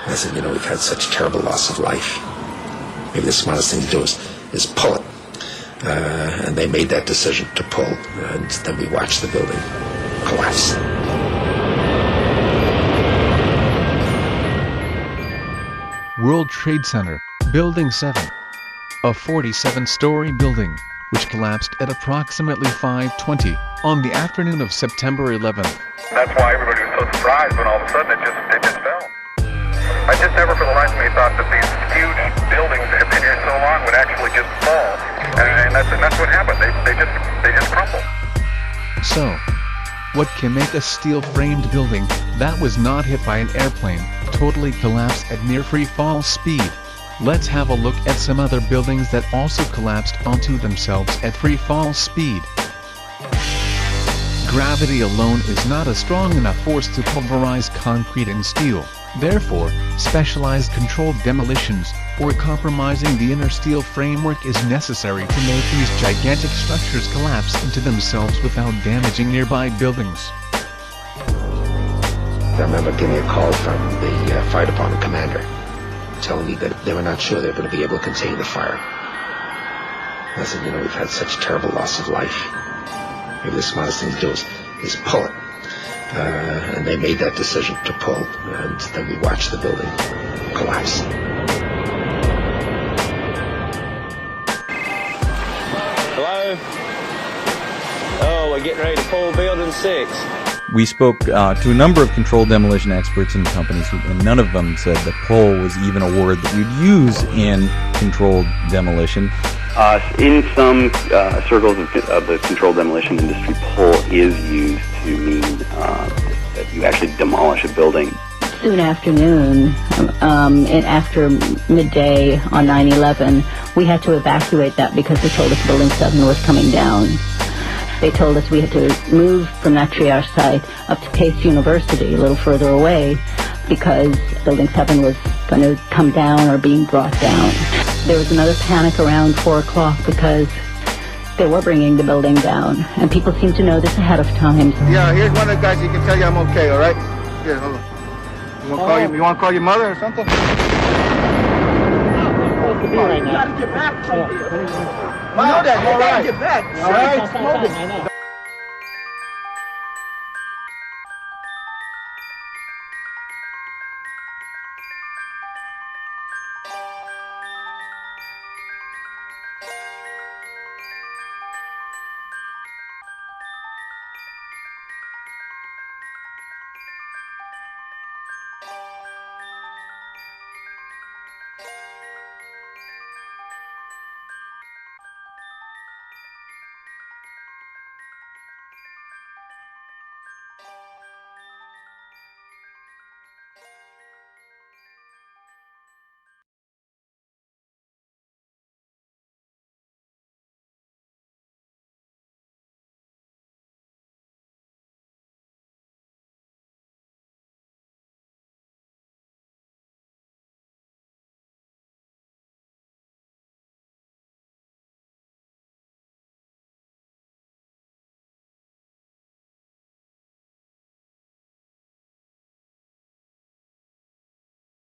I said, we've had such terrible loss of life. Maybe the smartest thing to do is pull it. And they made that decision to pull, and then we watched the building collapse. World Trade Center, Building 7. A 47-story building, which collapsed at approximately 5:20 on the afternoon of September 11th. That's why everybody was so surprised when all of a sudden it just fell. I just never for the life of me thought that these huge buildings that have been here so long would actually just fall. And that's what happened. They just crumbled. So, what can make a steel-framed building that was not hit by an airplane totally collapse at near free-fall speed? Let's have a look at some other buildings that also collapsed onto themselves at free-fall speed. Gravity alone is not a strong enough force to pulverize concrete and steel. Therefore, specialized controlled demolitions, or compromising the inner steel framework, is necessary to make these gigantic structures collapse into themselves without damaging nearby buildings. I remember getting a call from the fire department commander telling me that they were not sure they were going to be able to contain the fire. I said, we've had such terrible loss of life. Maybe the smartest thing to do is pull it. And they made that decision to pull, and then we watched the building collapse. Hello? Oh, we're getting ready to pull Building 6. We spoke to a number of controlled demolition experts and companies, and none of them said that pull was even a word that you'd use in controlled demolition. In some circles of the controlled demolition industry, pull is used to mean that you actually demolish a building. Soon afternoon, and after midday on 9/11, we had to evacuate that because they told us Building 7 was coming down. They told us we had to move from that triage site up to Pace University, a little further away, because Building 7 was going to come down or being brought down. There was another panic around 4 o'clock because they were bringing the building down, and people seemed to know this ahead of time. Yeah, here's one of the guys who can tell you I'm okay, all right? Here, hold on. You want to call your mother or something? You gotta get back from here. I know that, you gotta get back. All right?